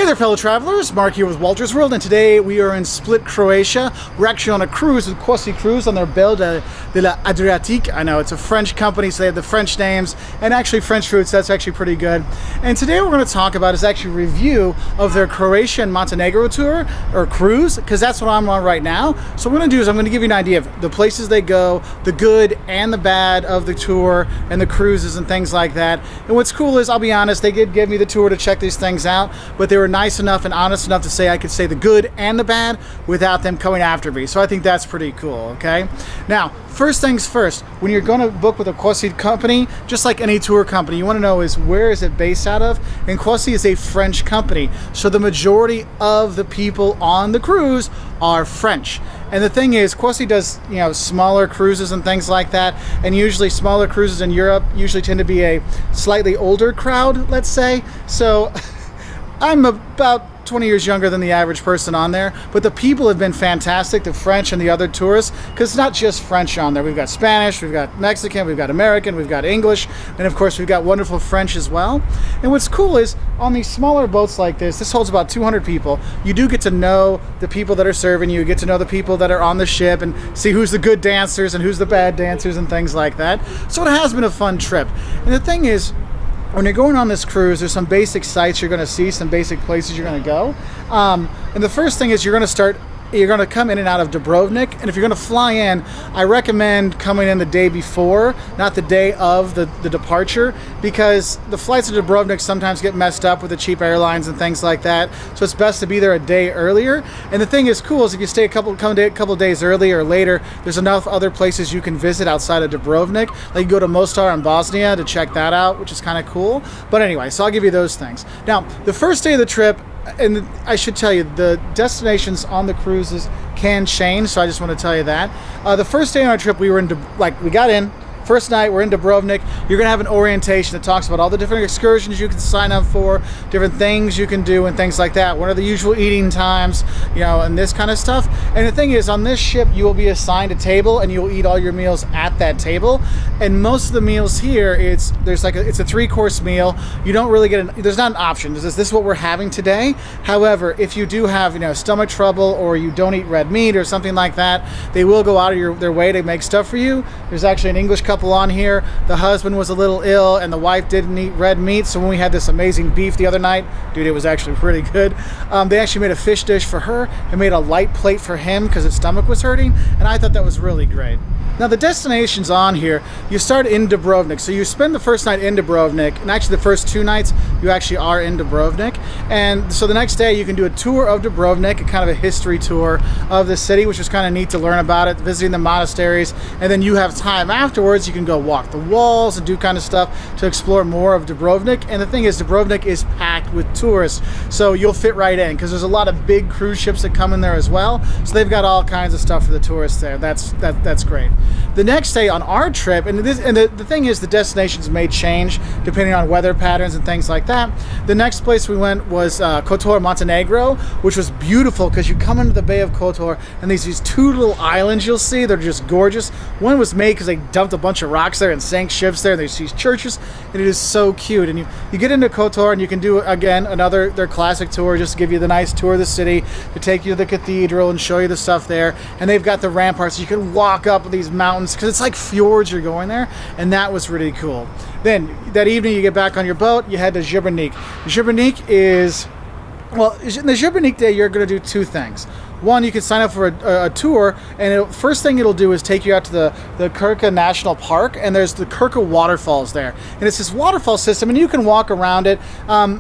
Hey there, fellow travelers. Mark here with Wolters World, and today we are in Split, Croatia. We're actually on a cruise with Croisi Cruise on their Belle de l'Adriatique. I know it's a French company, so they have the French names and actually French food, so that's actually pretty good. And today what we're going to talk about is actually a review of their Croatia and Montenegro tour, or cruise, because that's what I'm on right now. So what I'm going to do is I'm going to give you an idea of the places they go, the good and the bad of the tour, and the cruises and things like that. And what's cool is, I'll be honest, they did give me the tour to check these things out, but they were nice enough and honest enough to say I could say the good and the bad without them coming after me. So I think that's pretty cool, okay? Now, first things first, when you're going to book with a Croisi company, just like any tour company, you want to know is where is it based out of? And Croisi is a French company, so the majority of the people on the cruise are French. And the thing is, Croisi does, you know, smaller cruises and things like that, and usually smaller cruises in Europe usually tend to be a slightly older crowd, let's say. So I'm about 20 years younger than the average person on there, but the people have been fantastic, the French and the other tourists, because it's not just French on there. We've got Spanish, we've got Mexican, we've got American, we've got English, and of course we've got wonderful French as well. And what's cool is, on these smaller boats like this holds about 200 people, you do get to know the people that are serving you, get to know the people that are on the ship, and see who's the good dancers and who's the bad dancers and things like that. So it has been a fun trip. And the thing is, when you're going on this cruise, there's some basic sites you're going to see, some basic places you're going to go. And the first thing is you're going to come in and out of Dubrovnik, and if you're going to fly in, I recommend coming in the day before, not the day of the departure, because the flights to Dubrovnik sometimes get messed up with the cheap airlines and things like that, so it's best to be there a day earlier. And the thing is cool is if you stay a couple days early or later, there's enough other places you can visit outside of Dubrovnik. Like you go to Mostar in Bosnia to check that out, which is kind of cool. But anyway, so I'll give you those things. Now, the first day of the trip, and I should tell you, the destinations on the cruises can change, so I just want to tell you that. The first day on our trip, we got in. First night, we're in Dubrovnik. You're going to have an orientation that talks about all the different excursions you can sign up for, different things you can do, and things like that. What are the usual eating times, you know, and this kind of stuff. And the thing is, on this ship, you will be assigned a table, and you'll eat all your meals at that table. And most of the meals here, it's a 3-course meal. You don't really get there's not an option. This is what we're having today. However, if you do have, you know, stomach trouble, or you don't eat red meat or something like that, they will go out of their way to make stuff for you. There's actually an English couple on here. The husband was a little ill and the wife didn't eat red meat, so when we had this amazing beef the other night, dude, it was actually pretty good. They actually made a fish dish for her and made a light plate for him because his stomach was hurting, and I thought that was really great. Now, the destinations on here, you start in Dubrovnik, so you spend the first night in Dubrovnik, and actually the first 2 nights you actually are in Dubrovnik. And so the next day you can do a tour of Dubrovnik, a kind of a history tour of the city, which is kind of neat to learn about it, visiting the monasteries, and then you have time afterwards, you can go walk the walls and do kind of stuff to explore more of Dubrovnik. And the thing is, Dubrovnik is packed with tourists, so you'll fit right in, because there's a lot of big cruise ships that come in there as well, so they've got all kinds of stuff for the tourists there. That's great. The next day on our trip, and the thing is, the destinations may change depending on weather patterns and things like that. The next place we went was Kotor, Montenegro, which was beautiful because you come into the Bay of Kotor and these 2 little islands you'll see. They're just gorgeous. One was made because they dumped a bunch of rocks there and sank ships there. There's these churches, and it is so cute. And you get into Kotor, and you can do, again, their classic tour, just to give you the nice tour of the city, to take you to the cathedral and show you the stuff there. And they've got the ramparts, so you can walk up these mountains, because it's like fjords you're going there, and that was really cool. Then that evening you get back on your boat, you head to Sibenik. Sibenik is, well, in the Sibenik day you're going to do 2 things. One, you can sign up for a tour, and first thing it'll do is take you out to the Krka National Park, and there's the Krka Waterfalls there. And it's this waterfall system, and you can walk around it. I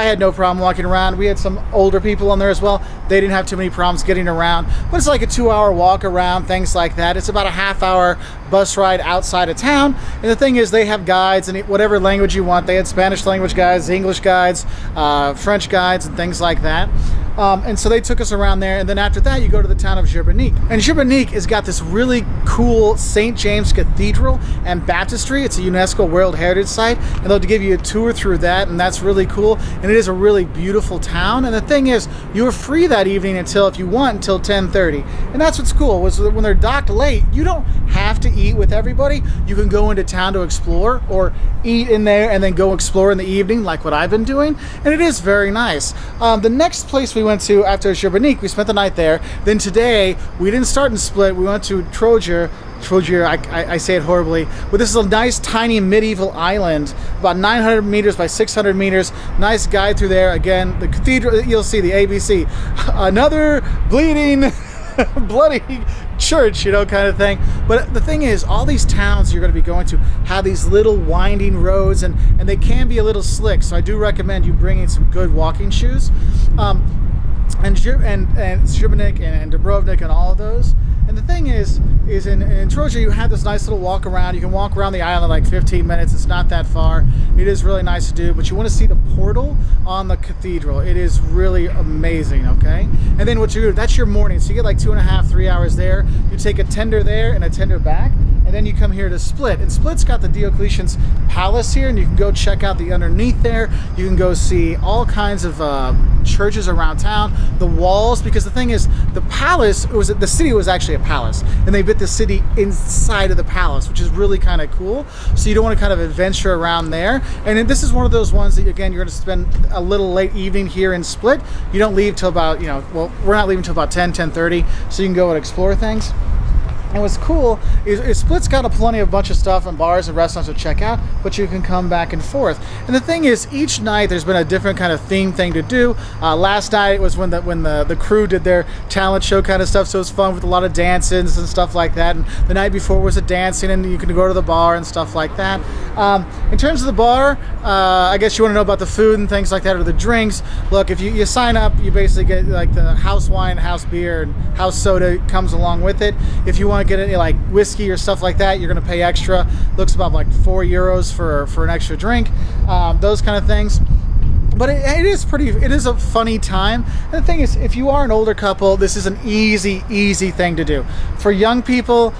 had no problem walking around. We had some older people on there as well. They didn't have too many problems getting around. But it's like a 2-hour walk around, things like that. It's about a half-hour bus ride outside of town. And the thing is, they have guides in whatever language you want. They had Spanish language guides, English guides, French guides, and things like that. And so they took us around there, and then after that you go to the town of Sibenik. And Sibenik has got this really cool St. James Cathedral and baptistry. It's a UNESCO World Heritage Site, and they'll give you a tour through that, and that's really cool. And it is a really beautiful town. And the thing is, you're free that evening until, if you want, until 10:30. And that's what's cool, was when they're docked late, you don't have to eat with everybody. You can go into town to explore, or eat in there and then go explore in the evening, like what I've been doing. And it is very nice. The next place we went to after Sibenik, we spent the night there. Then today, we didn't start in Split. We went to Trogir. I say it horribly, but this is a nice tiny medieval island, about 900 meters by 600 meters. Nice guide through there. Again, the cathedral, you'll see the ABC. Another bleeding, bloody church, you know, kind of thing. But the thing is, all these towns you're going to be going to have these little winding roads, and they can be a little slick, so I do recommend you bringing some good walking shoes. And Sibenik and Dubrovnik and all of those. And the thing is in Trogir, you have this nice little walk around. You can walk around the island like 15 minutes. It's not that far. It is really nice to do, but you want to see the portal on the cathedral. It is really amazing, okay? And then what you do, that's your morning. So you get like 2.5, 3 hours there. You take a tender there and a tender back, and then you come here to Split. And Split's got the Diocletian's Palace here, and you can go check out the underneath there. You can go see all kinds of churches around town, the walls, because the thing is, the palace, the city was actually a palace, and they built the city inside of the palace, which is really kind of cool. So you don't want to kind of adventure around there. And this is one of those ones that, again, you're going to spend a little late evening here in Split. You don't leave till about, you know, well, we're not leaving till about 10:30, so you can go and explore things. And what's cool is Split's got a bunch of stuff and bars and restaurants to check out, but you can come back and forth. And the thing is, each night there's been a different kind of theme thing to do. Last night was when the crew did their talent show kind of stuff, so it was fun with a lot of dances and stuff like that. And the night before was a dancing, and you can go to the bar and stuff like that. In terms of the bar, I guess you want to know about the food and things like that, or the drinks. Look, if you sign up, you basically get like the house wine, house beer, and house soda comes along with it. If you want to get any like whiskey or stuff like that, you're going to pay extra. Looks about like €4 for an extra drink, those kind of things. But it is a funny time. And the thing is, if you are an older couple, this is an easy thing to do. For young people,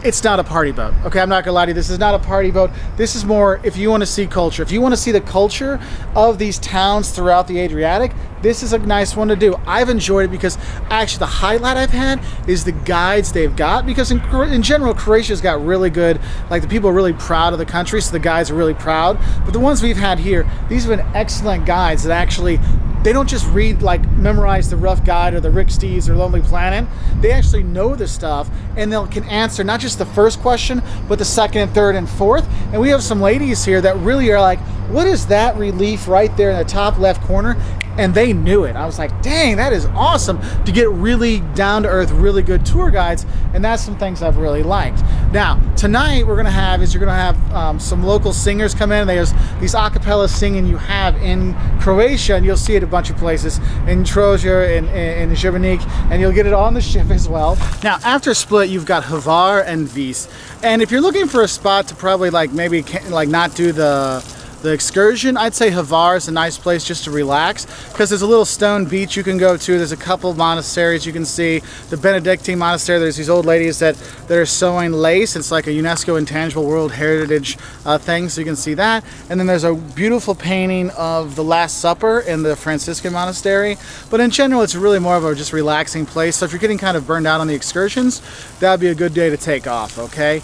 it's not a party boat. Okay, I'm not gonna lie to you, this is not a party boat. This is more if you want to see culture. If you want to see the culture of these towns throughout the Adriatic, this is a nice one to do. I've enjoyed it because actually the highlight I've had is the guides they've got, because in general, Croatia's got really good, like the people are really proud of the country, so the guides are really proud. But the ones we've had here, these have been excellent guides that actually, they don't just read, like memorize the Rough Guide or the Rick Steves or Lonely Planet. They actually know the stuff, and they can answer not just the first question, but the second and third and fourth. And we have some ladies here that really are like, what is that relief right there in the top left corner? And they knew it. I was like, dang, that is awesome to get really down to earth, really good tour guides. And that's some things I've really liked. Now, tonight you're gonna have some local singers come in. There's these a cappella singing you have in Croatia, and you'll see it a bunch of places, in Trogir, in Sibenik, and you'll get it on the ship as well. Now, after Split, you've got Hvar Vis. And if you're looking for a spot to probably maybe not do the excursion, I'd say Hvar is a nice place just to relax, because there's a little stone beach you can go to. There's a couple monasteries you can see. The Benedictine monastery, there's these old ladies that are sewing lace. It's like a UNESCO Intangible World Heritage thing, so you can see that. And then there's a beautiful painting of the Last Supper in the Franciscan monastery. But in general, it's really more of a just relaxing place. So if you're getting kind of burned out on the excursions, that would be a good day to take off, okay?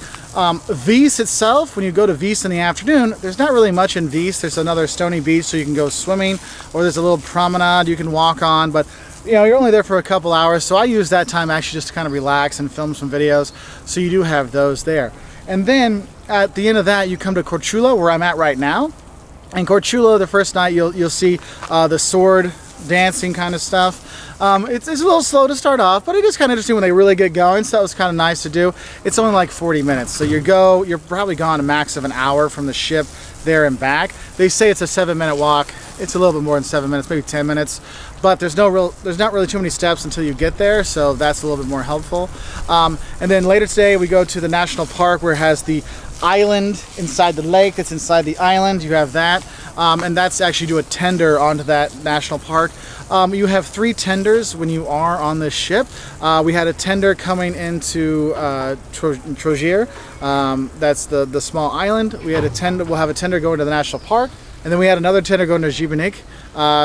Vis itself, when you go to Vis in the afternoon, there's not really much in Vis. There's another stony beach, so you can go swimming, or there's a little promenade you can walk on, but you know, you're only there for a couple hours, so I use that time actually just to kind of relax and film some videos, so you do have those there. And then at the end of that, you come to Korcula, where I'm at right now. And Korcula, the first night, you'll see the sword dancing kind of stuff. It's a little slow to start off, but it is kind of interesting when they really get going, so that was kind of nice to do. It's only like 40 minutes, so you're probably gone a max of an hour from the ship there and back. They say it's a 7-minute walk. It's a little bit more than 7 minutes, maybe 10 minutes, but there's not really too many steps until you get there, so that's a little bit more helpful. And then later today we go to the national park, where it has the island inside the lake that's inside the island. You have that, and that's actually do a tender onto that national park. You have 3 tenders when you are on this ship. We had a tender coming into Trogir. That's the small island. We had a tender. We'll have a tender going to the national park, and then we had another tender going to Sibenik.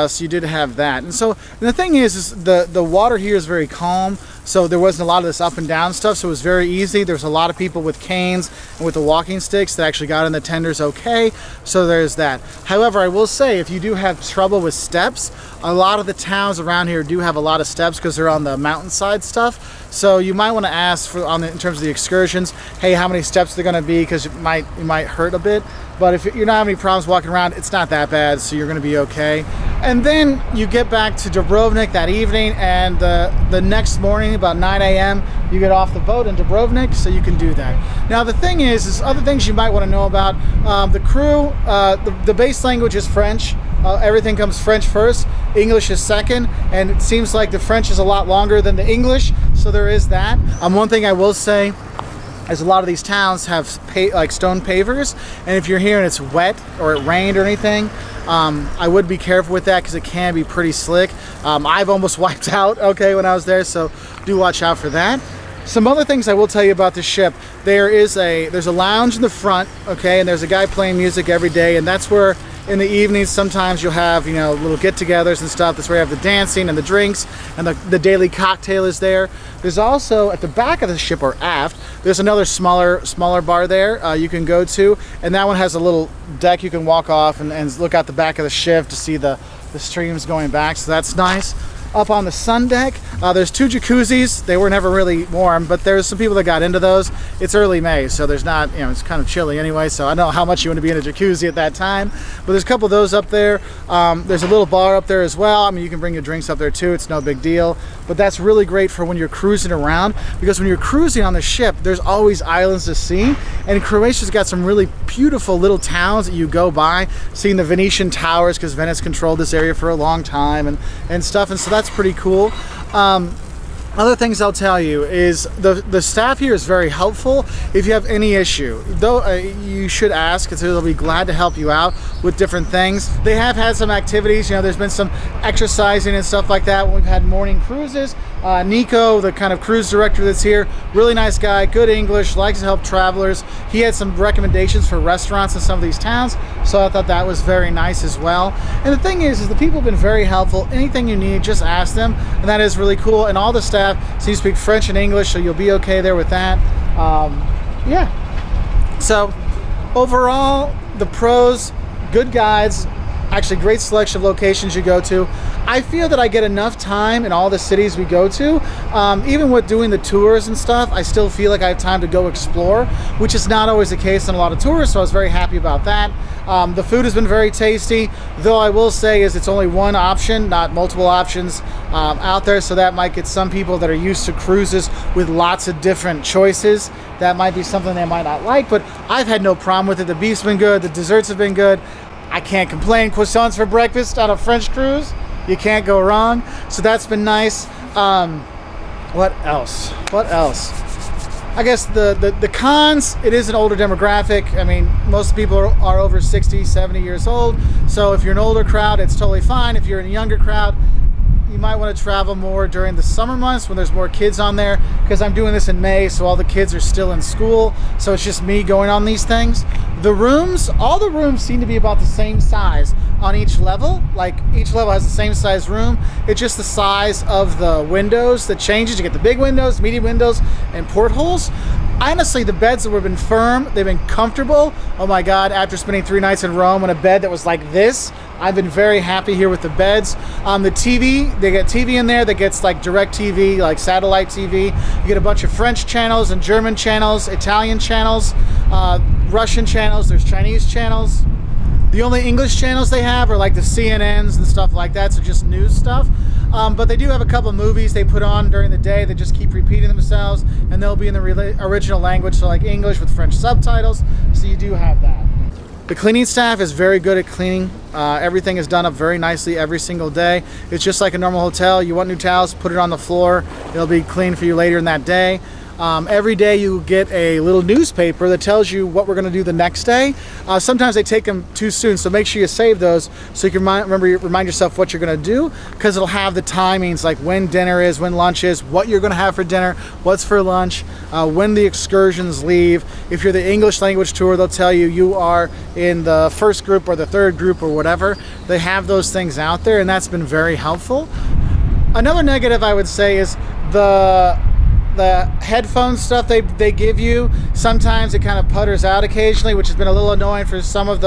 So you did have that. And the thing is the water here is very calm. So there wasn't a lot of this up and down stuff, so it was very easy. There was a lot of people with canes and with the walking sticks that actually got in the tenders okay, so there's that. However, I will say, if you do have trouble with steps, a lot of the towns around here do have a lot of steps because they're on the mountainside stuff. So you might want to ask for in terms of the excursions, hey, how many steps they're going to be, because it might hurt a bit. But if you're not having any problems walking around, it's not that bad, so you're going to be okay. And then you get back to Dubrovnik that evening, and the next morning, about 9 a.m., you get off the boat in Dubrovnik, so you can do that. Now the thing is other things you might want to know about. The crew, the base language is French. Everything comes French first, English is second, and it seems like the French is a lot longer than the English, so there is that. One thing I will say is a lot of these towns have like stone pavers, and if you're here and it's wet or it rained or anything, I would be careful with that because it can be pretty slick. I've almost wiped out, okay, when I was there, so do watch out for that. Some other things I will tell you about the ship. There's a lounge in the front, okay, and there's a guy playing music every day, and that's where in the evenings sometimes you'll have, you know, little get-togethers and stuff. That's where you have the dancing and the drinks, and the daily cocktail is there. There's also at the back of the ship, or aft, there's another smaller bar there you can go to, and that one has a little deck you can walk off and look out the back of the ship to see the streams going back, so that's nice. Up on the sun deck, there's 2 jacuzzis. They were never really warm, but there's some people that got into those. It's early May, so there's not, you know, it's kind of chilly anyway, so I don't know how much you want to be in a jacuzzi at that time, but there's a couple of those up there. There's a little bar up there as well. I mean, you can bring your drinks up there too. It's no big deal, but that's really great for when you're cruising around, because when you're cruising on the ship, there's always islands to see, and Croatia's got some really beautiful little towns that you go by, seeing the Venetian towers, because Venice controlled this area for a long time and stuff, and so that's pretty cool. Other things I'll tell you is the staff here is very helpful. If you have any issue, though, you should ask, because they'll be glad to help you out with different things. They have had some activities, you know, there's been some exercising and stuff like that when we've had morning cruises. Nico, the kind of cruise director that's here, really nice guy, good English, likes to help travelers. He had some recommendations for restaurants in some of these towns, so I thought that was very nice as well. And the thing is the people have been very helpful. Anything you need, just ask them, and that is really cool. And all the staff seem to speak French and English, so you'll be okay there with that. Yeah. So overall, the pros, good guides, actually great selection of locations you go to. I feel that I get enough time in all the cities we go to. Even with doing the tours and stuff, I still feel like I have time to go explore, which is not always the case on a lot of tours, so I was very happy about that. The food has been very tasty, though I will say is it's only one option, not multiple options out there, so that might get some people that are used to cruises with lots of different choices. That might be something they might not like, but I've had no problem with it. The beef's been good, the desserts have been good. I can't complain. Croissants for breakfast on a French cruise, you can't go wrong. So that's been nice. What else? I guess the cons, it is an older demographic. I mean, most people are over 60, 70 years old. So if you're an older crowd, it's totally fine. If you're in a younger crowd, you might want to travel more during the summer months when there's more kids on there, because I'm doing this in May, so all the kids are still in school, so it's just me going on these things. The rooms, all the rooms seem to be about the same size on each level. Like each level has the same size room. It's just the size of the windows that changes. You get the big windows, medium windows, and portholes. Honestly, the beds have been firm, they've been comfortable. Oh my God, after spending 3 nights in Rome on a bed that was like this, I've been very happy here with the beds. The TV, they get TV in there that gets like direct TV, like satellite TV. You get a bunch of French channels and German channels, Italian channels, Russian channels, there's Chinese channels. The only English channels they have are like the CNNs and stuff like that, so just news stuff. But they do have a couple movies they put on during the day that just keep repeating themselves, and they'll be in the original language, so like English with French subtitles, so you do have that. The cleaning staff is very good at cleaning. Everything is done up very nicely every single day. It's just like a normal hotel. You want new towels, put it on the floor. It'll be clean for you later in that day. Every day you get a little newspaper that tells you what we're going to do the next day. Sometimes they take them too soon, so make sure you save those so you can remind yourself what you're going to do, because it'll have the timings like when dinner is, when lunch is, what you're going to have for dinner, what's for lunch, when the excursions leave. If you're the English language tour, they'll tell you you are in the first group or the third group or whatever. They have those things out there, and that's been very helpful. Another negative I would say is the headphone stuff they give you. Sometimes it kind of putters out occasionally, which has been a little annoying for some of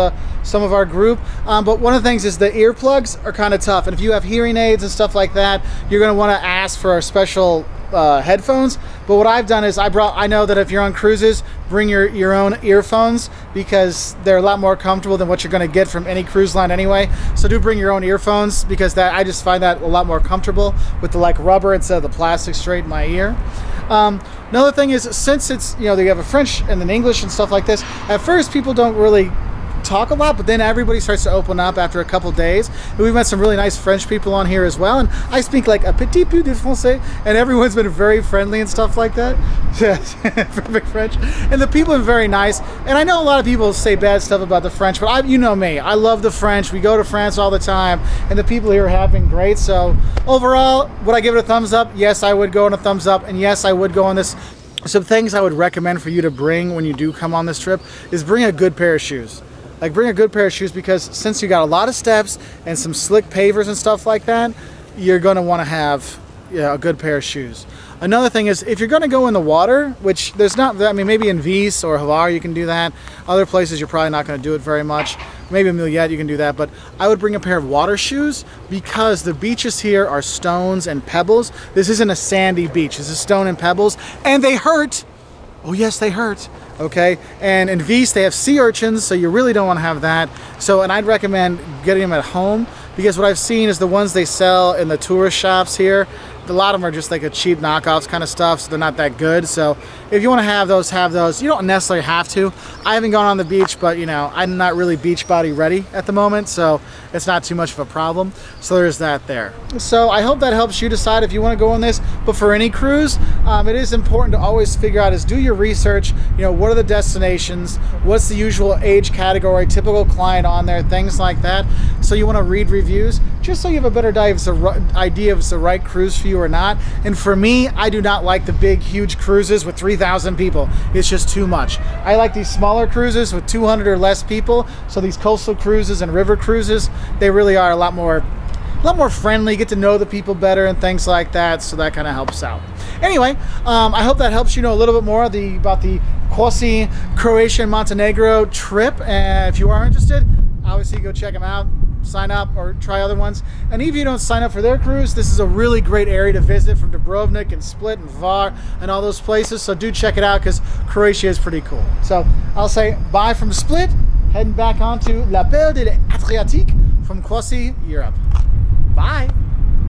our group. But one of the things is the earplugs are kind of tough, and if you have hearing aids and stuff like that, you're going to want to ask for our special headphones. But what I've done is I know that if you're on cruises, bring your own earphones, because they're a lot more comfortable than what you're going to get from any cruise line anyway. So do bring your own earphones, because I just find that a lot more comfortable with the rubber instead of the plastic straight in my ear. Another thing is, since it's, you have a French and then English and stuff like this, at first people don't really talk a lot, but then everybody starts to open up after a couple days. And we've met some really nice French people on here as well, and I speak like a petit peu de français, and everyone's been very friendly and stuff like that. Perfect French. And the people are very nice, and I know a lot of people say bad stuff about the French, but you know me, I love the French. We go to France all the time, and the people here have been great. So overall, would I give it a thumbs up? Yes, I would go on a thumbs up, and yes, I would go on this. Some things I would recommend for you to bring when you do come on this trip is bring a good pair of shoes. Bring a good pair of shoes, because since you got a lot of steps and some slick pavers and stuff like that, you're going to want to have a good pair of shoes. Another thing is, if you're going to go in the water, which there's not, I mean, maybe in Vis or Hvar you can do that. Other places you're probably not going to do it very much. Maybe in Mljet you can do that, but I would bring a pair of water shoes, because the beaches here are stones and pebbles. This isn't a sandy beach. This is stone and pebbles, and they hurt. Oh yes, they hurt. Okay, and in Vis they have sea urchins, so you really don't want to have that. So, and I'd recommend getting them at home, because what I've seen is the ones they sell in the tourist shops here, a lot of them are just like a cheap knockoffs kind of stuff, so they're not that good. So if you want to have those, have those. You don't necessarily have to. I haven't gone on the beach, but I'm not really beach body ready at the moment, so it's not too much of a problem. So there's that there. So I hope that helps you decide if you want to go on this. But for any cruise, it is important to always figure out, do your research. What are the destinations? What's the usual age category, typical client on there, things like that. So you want to read reviews, just so you have a better idea if it's the right cruise for you or not. And for me, I do not like the big, huge cruises with 3,000 people. It's just too much. I like these smaller cruises with 200 or less people. So these coastal cruises and river cruises, they really are a lot more friendly, get to know the people better and things like that. So that kind of helps out. Anyway, I hope that helps you know a little bit more about the Croisi, Croatia, and Montenegro trip. And if you are interested, obviously go check them out. Sign up or try other ones. And even if you don't sign up for their cruise, this is a really great area to visit, from Dubrovnik and Split and Hvar and all those places. So do check it out, because Croatia is pretty cool. So I'll say bye from Split, heading back onto La Belle de l'Adriatique from Croisi, Europe. Bye.